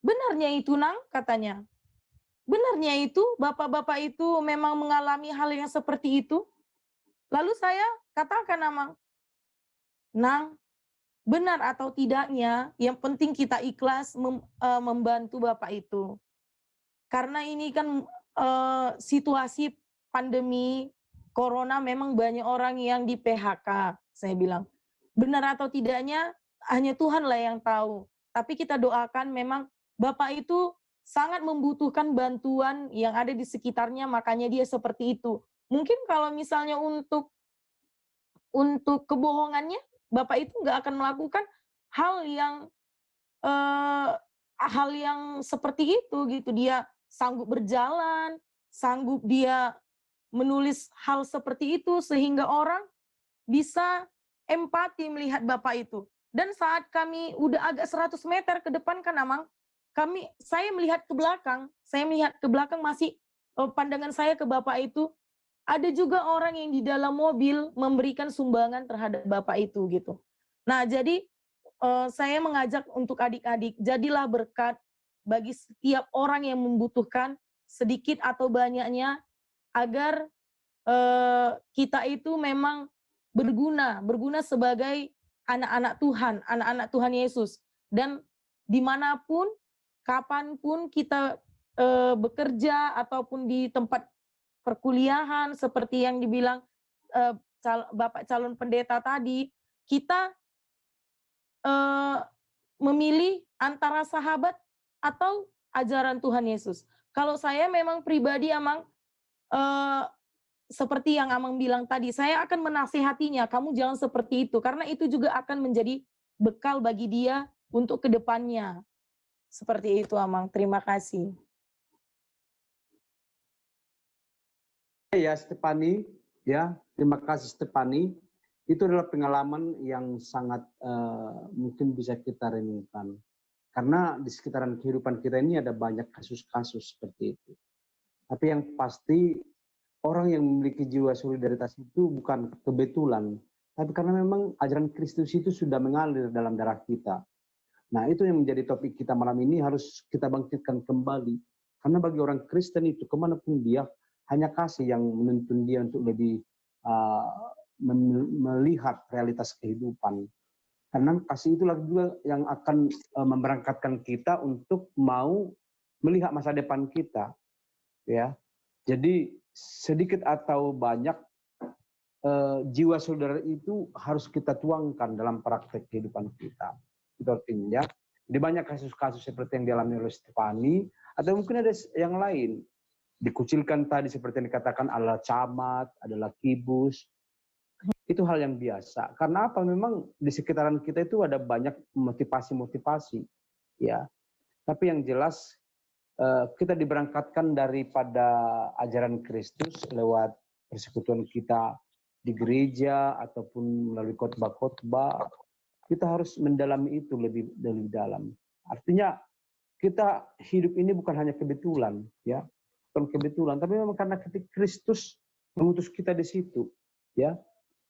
Benarnya itu, Nang, katanya. Benarnya itu, bapak-bapak itu memang mengalami hal yang seperti itu. Lalu saya katakan, Amang, Nang, benar atau tidaknya, yang penting kita ikhlas membantu bapak itu. Karena ini kan situasi pandemi corona, memang banyak orang yang di PHK, saya bilang. Benar atau tidaknya, hanya Tuhanlah yang tahu. Tapi kita doakan, memang bapak itu sangat membutuhkan bantuan yang ada di sekitarnya, makanya dia seperti itu. Mungkin kalau misalnya untuk kebohongannya, bapak itu nggak akan melakukan hal yang seperti itu gitu. Dia sanggup berjalan, sanggup dia menulis hal seperti itu sehingga orang bisa empati melihat bapak itu. Dan saat kami udah agak 100 meter ke depan kan, Amang, saya melihat ke belakang, masih pandangan saya ke bapak itu, ada juga orang yang di dalam mobil memberikan sumbangan terhadap bapak itu gitu. Nah, jadi saya mengajak untuk adik-adik, jadilah berkat bagi setiap orang yang membutuhkan, sedikit atau banyaknya, agar kita itu memang berguna sebagai anak-anak Tuhan Yesus. Dan dimanapun, kapanpun kita bekerja ataupun di tempat perkuliahan seperti yang dibilang Bapak calon pendeta tadi, kita memilih antara sahabat atau ajaran Tuhan Yesus. Kalau saya memang pribadi, Amang, seperti yang Amang bilang tadi, saya akan menasihatinya, kamu jangan seperti itu, karena itu juga akan menjadi bekal bagi dia untuk kedepannya. Seperti itu, Amang. Terima kasih. Ya, Stefani, ya, terima kasih Stefani. Itu adalah pengalaman yang sangat mungkin bisa kita renungkan. Karena di sekitaran kehidupan kita ini ada banyak kasus-kasus seperti itu. Tapi yang pasti, orang yang memiliki jiwa solidaritas itu bukan kebetulan, tapi karena memang ajaran Kristus itu sudah mengalir dalam darah kita. Nah, itu yang menjadi topik kita malam ini, harus kita bangkitkan kembali. Karena bagi orang Kristen itu, kemanapun dia, hanya kasih yang menuntun dia untuk lebih melihat realitas kehidupan. Karena kasih itulah juga yang akan memberangkatkan kita untuk mau melihat masa depan kita. Ya, jadi sedikit atau banyak jiwa saudara itu harus kita tuangkan dalam praktek kehidupan kita. Itu artinya, di banyak kasus-kasus seperti yang dialami oleh Stefani, atau mungkin ada yang lain. Dikucilkan tadi seperti yang dikatakan, adalah camat, adalah kibus. Itu hal yang biasa. Karena apa? Memang di sekitaran kita itu ada banyak motivasi-motivasi. Ya. Tapi yang jelas, kita diberangkatkan daripada ajaran Kristus lewat persekutuan kita di gereja ataupun melalui khotbah-khotbah. Kita harus mendalami itu lebih dalam. Artinya kita hidup ini bukan hanya kebetulan, ya, bukan kebetulan, tapi memang karena ketika Kristus mengutus kita di situ, ya.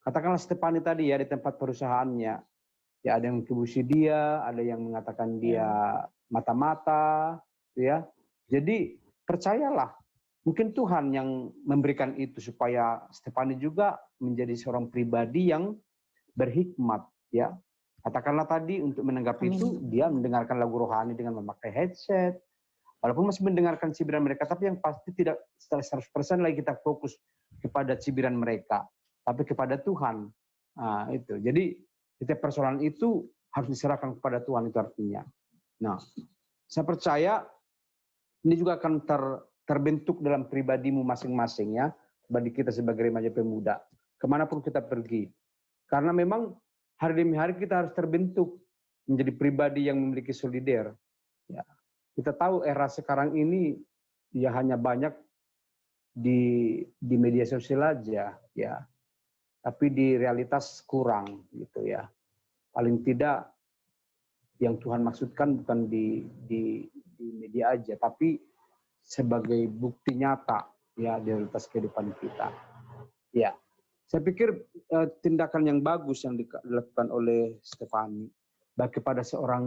Katakanlah Stefani tadi ya di tempat perusahaannya, ya ada yang kebusi dia, ada yang mengatakan dia mata-mata, ya. Jadi percayalah, mungkin Tuhan yang memberikan itu supaya Stefani juga menjadi seorang pribadi yang berhikmat, ya. Katakanlah tadi untuk menanggapi itu, dia mendengarkan lagu rohani dengan memakai headset, walaupun masih mendengarkan cibiran mereka, tapi yang pasti tidak 100% lagi kita fokus kepada cibiran mereka, tapi kepada Tuhan. Nah, itu. Jadi setiap persoalan itu harus diserahkan kepada Tuhan, itu artinya. Nah, saya percaya ini juga akan terbentuk dalam pribadimu masing-masing, ya, bagi kita sebagai remaja pemuda, kemanapun kita pergi. Karena memang hari demi hari kita harus terbentuk menjadi pribadi yang memiliki solider. Ya. Kita tahu era sekarang ini ya hanya banyak di media sosial aja, ya. Tapi di realitas kurang gitu ya. Paling tidak yang Tuhan maksudkan bukan di media aja, tapi sebagai bukti nyata ya di realitas kehidupan kita. Ya. Saya pikir tindakan yang bagus yang dilakukan oleh Stefani baik kepada seorang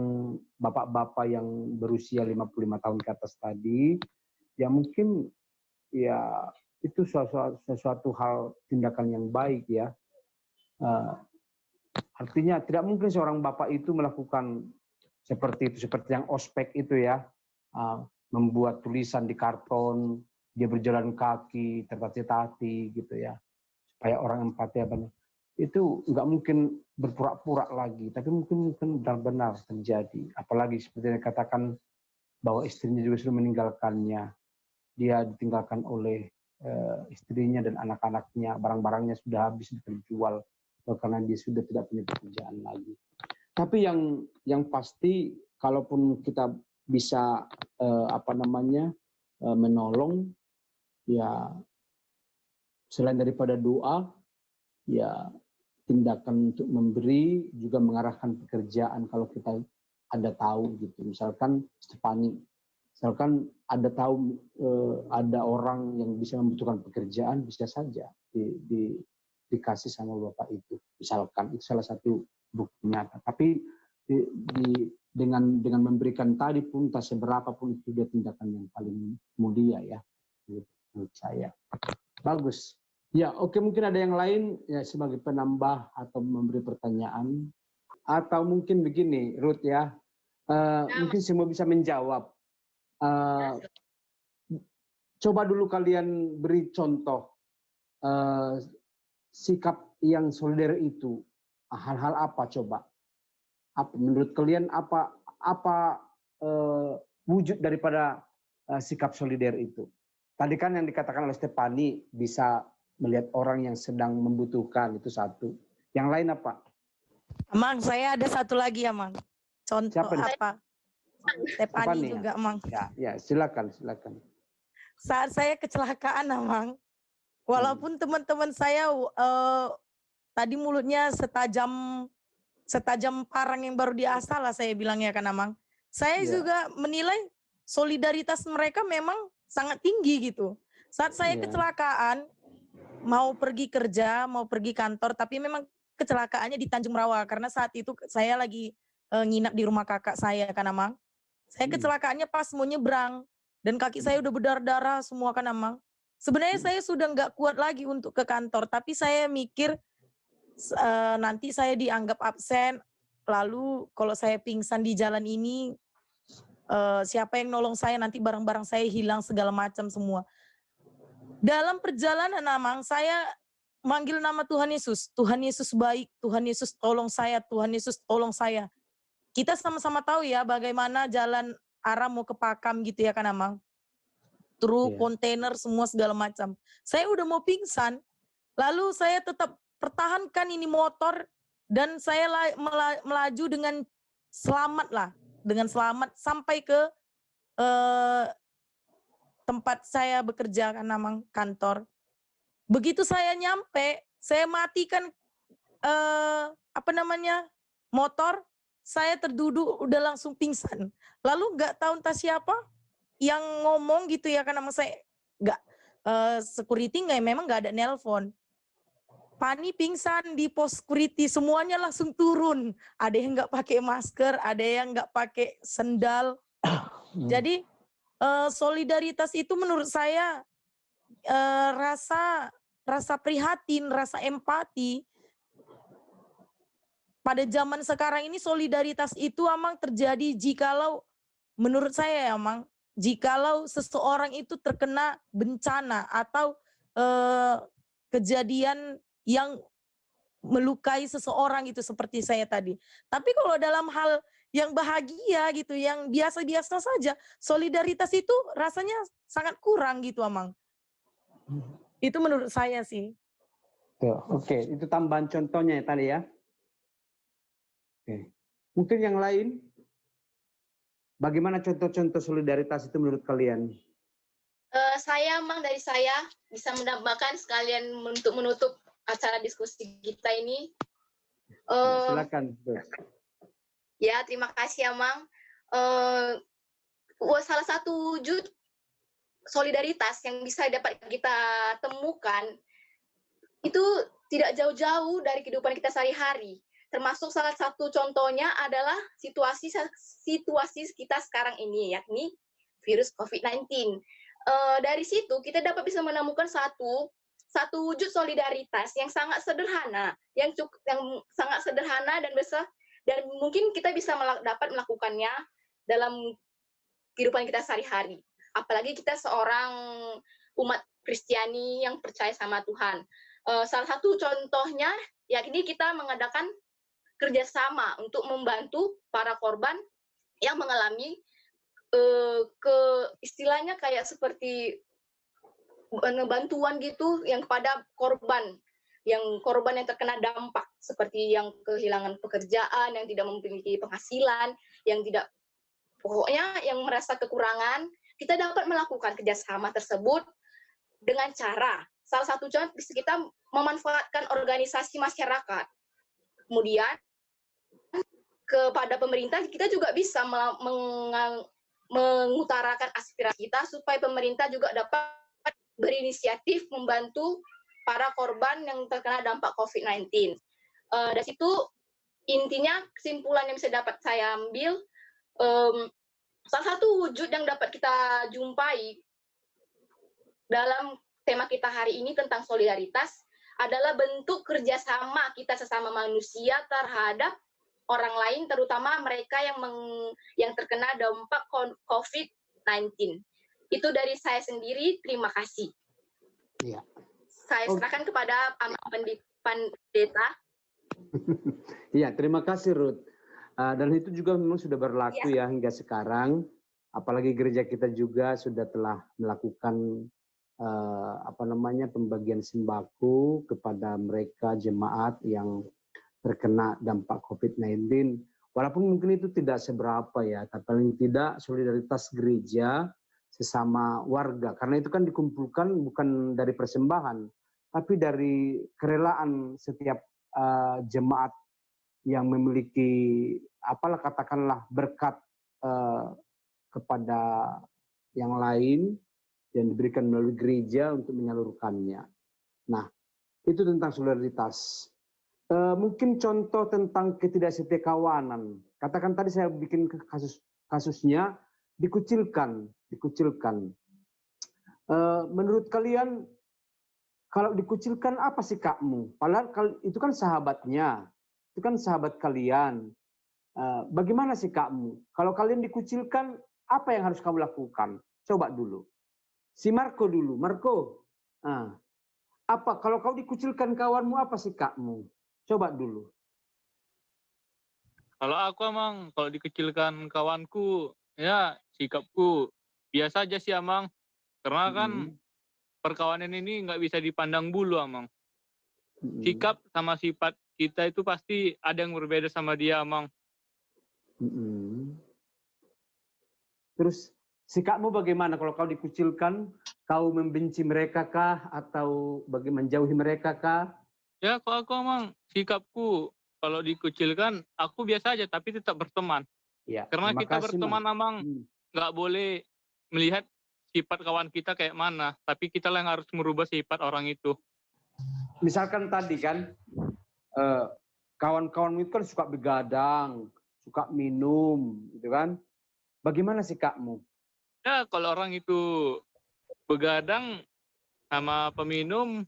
bapak-bapak yang berusia 55 tahun ke atas tadi, ya mungkin ya itu sesuatu hal tindakan yang baik ya. Artinya tidak mungkin seorang bapak itu melakukan seperti itu, seperti yang ospek itu ya, membuat tulisan di karton, dia berjalan kaki, tertati-tati gitu ya. Supaya orang empati apa itu nggak mungkin berpura-pura lagi, tapi mungkin benar-benar terjadi. Apalagi seperti yang dikatakan bahwa istrinya juga sudah meninggalkannya, dia ditinggalkan oleh istrinya dan anak-anaknya, barang-barangnya sudah habis dijual karena dia sudah tidak punya pekerjaan lagi. Tapi yang pasti, kalaupun kita bisa menolong, ya selain daripada doa, ya tindakan untuk memberi juga mengarahkan pekerjaan kalau kita ada tahu gitu. Misalkan Stefani, misalkan ada tahu ada orang yang bisa membutuhkan pekerjaan, bisa saja dikasih sama bapak itu. Misalkan itu salah satu bukti nyata. Tapi dengan memberikan tadi pun tak seberapa pun itu dia tindakan yang paling mulia ya menurut saya. Bagus. Ya, oke, mungkin ada yang lain ya sebagai penambah atau memberi pertanyaan, atau mungkin begini, Ruth ya, mungkin semua bisa menjawab. Coba dulu kalian beri contoh sikap yang solider itu, hal-hal apa coba? Menurut kalian apa wujud daripada sikap solider itu? Tadi kan yang dikatakan oleh Stefani bisa melihat orang yang sedang membutuhkan, itu satu. Yang lain apa? Amang, saya ada satu lagi, Amang. Contoh apa? Stefani juga, Amang. Ya, silakan. Saat saya kecelakaan, Amang, walaupun teman-teman saya tadi mulutnya setajam parang yang baru diasah lah saya bilangnya kan, Amang. Saya juga menilai solidaritas mereka memang sangat tinggi gitu. Saat saya kecelakaan, mau pergi kerja, mau pergi kantor, tapi memang kecelakaannya di Tanjung Rawa karena saat itu saya lagi nginap di rumah kakak saya kan, Amang. Saya kecelakaannya pas mau nyebrang dan kaki saya udah berdarah-darah semua kan, Amang. Sebenarnya saya sudah nggak kuat lagi untuk ke kantor, tapi saya mikir nanti saya dianggap absen, lalu kalau saya pingsan di jalan ini siapa yang nolong saya, nanti barang-barang saya hilang segala macam semua. Dalam perjalanan, Amang, saya manggil nama Tuhan Yesus. Tuhan Yesus baik, Tuhan Yesus tolong saya, Tuhan Yesus tolong saya. Kita sama-sama tahu ya bagaimana jalan arah mau ke Pakam gitu ya kan, Amang. Truk, kontainer, semua segala macam. Saya udah mau pingsan, lalu saya tetap pertahankan ini motor dan saya melaju dengan selamat lah. Dengan selamat sampai ke tempat saya bekerja kan, Amang, kantor. Begitu saya nyampe, saya matikan motor, saya terduduk udah langsung pingsan. Lalu nggak tahu entah siapa yang ngomong gitu ya, karena saya nggak security memang nggak ada nelpon. Pani pingsan di pos security, semuanya langsung turun. Ada yang nggak pakai masker, ada yang nggak pakai sendal. Jadi solidaritas itu menurut saya rasa prihatin, rasa empati. Pada zaman sekarang ini solidaritas itu emang terjadi jikalau menurut saya ya Mang, jikalau seseorang itu terkena bencana atau kejadian yang melukai seseorang itu seperti saya tadi. Tapi kalau dalam hal yang bahagia gitu, yang biasa-biasa saja, solidaritas itu rasanya sangat kurang gitu Amang. Itu menurut saya sih. Oke, itu tambahan contohnya ya tadi ya. Oke. Mungkin yang lain, bagaimana contoh-contoh solidaritas itu menurut kalian? Saya, Mang, dari saya bisa menambahkan sekalian untuk menutup acara diskusi kita ini. Silakan. Ya, terima kasih ya, Mang. Salah satu wujud solidaritas yang bisa dapat kita temukan itu tidak jauh-jauh dari kehidupan kita sehari-hari. Termasuk salah satu contohnya adalah situasi kita sekarang ini, yakni virus COVID-19. Dari situ kita dapat bisa menemukan satu wujud solidaritas yang sangat sederhana, yang sangat sederhana dan besar, dan mungkin kita bisa dapat melakukannya dalam kehidupan kita sehari-hari. Apalagi kita seorang umat Kristiani yang percaya sama Tuhan. Salah satu contohnya, yakni kita mengadakan kerjasama untuk membantu para korban yang mengalami istilahnya kayak seperti bantuan gitu yang kepada korban yang terkena dampak seperti yang kehilangan pekerjaan, yang tidak memiliki penghasilan, pokoknya yang merasa kekurangan. Kita dapat melakukan kerjasama tersebut dengan cara salah satu contoh bisa kita memanfaatkan organisasi masyarakat. Kemudian kepada pemerintah kita juga bisa mengutarakan aspirasi kita supaya pemerintah juga dapat berinisiatif membantu para korban yang terkena dampak COVID-19. Dari situ intinya kesimpulan yang bisa dapat saya ambil, salah satu wujud yang dapat kita jumpai dalam tema kita hari ini tentang solidaritas adalah bentuk kerjasama kita sesama manusia terhadap orang lain, terutama mereka yang terkena dampak COVID-19. Itu dari saya sendiri, terima kasih. Ya. Saya serahkan kepada pendeta. Iya, terima kasih Ruth. Dan itu juga memang sudah berlaku ya hingga sekarang. Apalagi gereja kita juga sudah telah melakukan pembagian sembako kepada mereka jemaat yang terkena dampak COVID-19. Walaupun mungkin itu tidak seberapa ya, tapi paling tidak solidaritas gereja sesama warga. Karena itu kan dikumpulkan bukan dari persembahan, tapi dari kerelaan setiap jemaat yang memiliki katakanlah berkat kepada yang lain yang diberikan melalui gereja untuk menyalurkannya. Nah, itu tentang solidaritas. Mungkin contoh tentang ketidaksetiakawanan. Katakan tadi saya bikin kasusnya dikucilkan. Menurut kalian kalau dikucilkan apa sikapmu? Padahal itu kan sahabatnya, itu kan sahabat kalian. Bagaimana sikapmu? Kalau kalian dikucilkan, apa yang harus kamu lakukan? Coba dulu. Si Marco dulu, Marco. Apa kalau kau dikucilkan kawanmu, apa sikapmu? Coba dulu. Kalau aku emang, kalau dikecilkan kawanku, ya sikapku biasa aja sih Amang. Karena kan perkawanan ini nggak bisa dipandang bulu Amang. Sikap sama sifat kita itu pasti ada yang berbeda sama dia Amang. Terus sikapmu bagaimana kalau kau dikucilkan? Kau membenci mereka kah? Atau menjauhi mereka kah? Ya kalau aku Amang, sikapku kalau dikucilkan, aku biasa aja tapi tetap berteman. Ya, Karena terima kita kasih, berteman Mang. Amang nggak boleh melihat sifat kawan kita kayak mana, tapi kita lah yang harus merubah sifat orang itu. Misalkan tadi kan kawan-kawan itu kan suka begadang, suka minum, gitu kan? Bagaimana sikapmu? Ya kalau orang itu begadang sama peminum,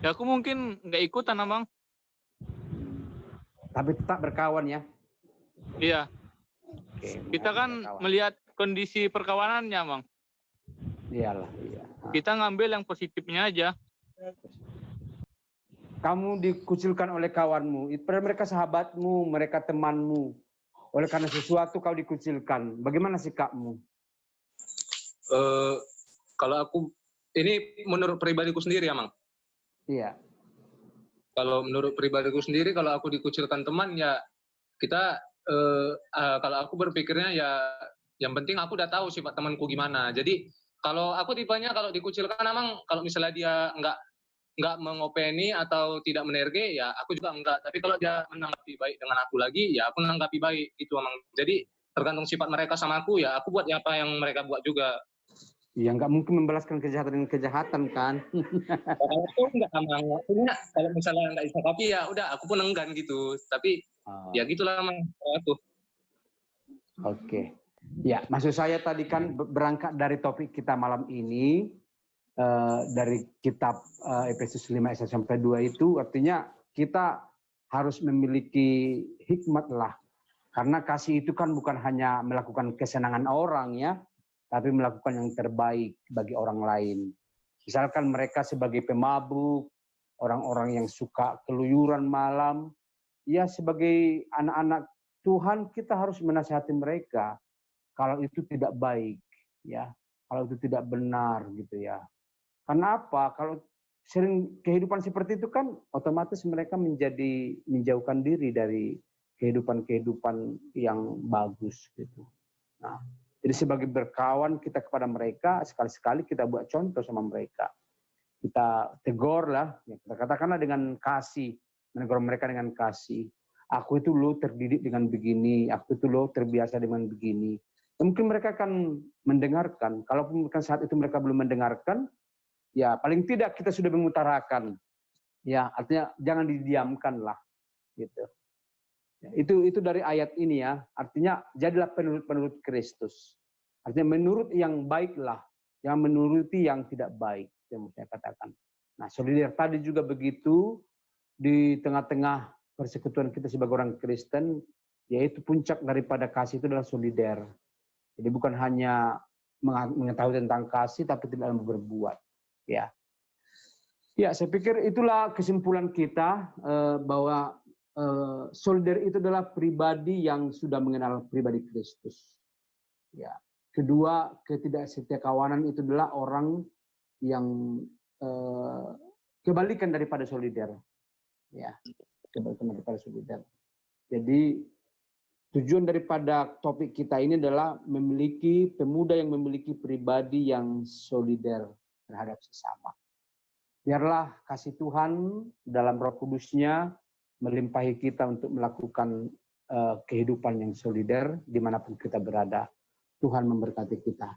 ya aku mungkin nggak ikutan Amang. Tapi tetap berkawan ya. Iya, Oke, kita kan berkawan. melihat kondisi perkawanannya Amang. Iyalah, iya. Kita ngambil yang positifnya aja. Kamu dikucilkan oleh kawanmu, padahal mereka sahabatmu, mereka temanmu. Oleh karena sesuatu kau dikucilkan. Bagaimana sikapmu? Kalau aku, ini menurut pribadiku sendiri ya, Mang. Iya. Kalau menurut pribadiku sendiri, kalau aku dikucilkan teman, ya kita, kalau aku berpikirnya ya, yang penting aku udah tahu sifat temanku gimana. Jadi kalau aku tipenya kalau dikucilkan, Mang, kalau misalnya dia nggak mengopeni atau tidak menerge, ya aku juga enggak. Tapi kalau dia menanggapi baik dengan aku lagi, ya aku menanggapi baik gitu, Mang. Jadi tergantung sifat mereka sama aku, ya aku buat apa yang mereka buat juga. Ya nggak mungkin membalaskan kejahatan dengan kejahatan kan? Kalau aku nggak Mang. Maksudnya kalau misalnya nggak bisa kopi, ya udah aku pun enggan gitu. Tapi ya gitulah, Mang. Aku. Oke. Ya, maksud saya tadi kan berangkat dari topik kita malam ini, dari kitab Efesus 5 ayat 1 sampai 2 itu artinya kita harus memiliki hikmat lah. Karena kasih itu kan bukan hanya melakukan kesenangan orang ya, tapi melakukan yang terbaik bagi orang lain. Misalkan mereka sebagai pemabuk, orang-orang yang suka keluyuran malam, ya sebagai anak-anak Tuhan kita harus menasihati mereka kalau itu tidak baik ya, kalau itu tidak benar gitu ya. Karena apa? Kalau sering kehidupan seperti itu kan otomatis mereka menjauhkan diri dari kehidupan-kehidupan yang bagus gitu. Nah, jadi sebagai berkawan kita kepada mereka, sekali-sekali kita buat contoh sama mereka. Kita tegur lah, ya, kita katakanlah dengan kasih, menegur mereka dengan kasih. Aku itu lo terdidik dengan begini, aku itu lo terbiasa dengan begini. Dan mungkin mereka akan mendengarkan. Kalaupun saat itu mereka belum mendengarkan, ya paling tidak kita sudah mengutarakan. Ya, artinya jangan didiamkan lah, gitu. Itu dari ayat ini ya, artinya jadilah penurut Kristus. Artinya menurut yang baiklah, jangan menuruti yang tidak baik, yang saya katakan. Nah, solider tadi juga begitu, di tengah-tengah persekutuan kita sebagai orang Kristen, yaitu puncak daripada kasih itu adalah solider. Jadi bukan hanya mengetahui tentang kasih, tapi tidak berbuat. Ya, saya pikir itulah kesimpulan kita bahwa solider itu adalah pribadi yang sudah mengenal pribadi Kristus. Ya. Kedua, ketidaksetiakawanan itu adalah orang yang kebalikan daripada solider. Ya, kebalikan daripada solider. Jadi tujuan daripada topik kita ini adalah memiliki pemuda yang memiliki pribadi yang solider terhadap sesama. Biarlah kasih Tuhan dalam Roh Kudus-Nya melimpahi kita untuk melakukan kehidupan yang solider dimanapun kita berada. Tuhan memberkati kita.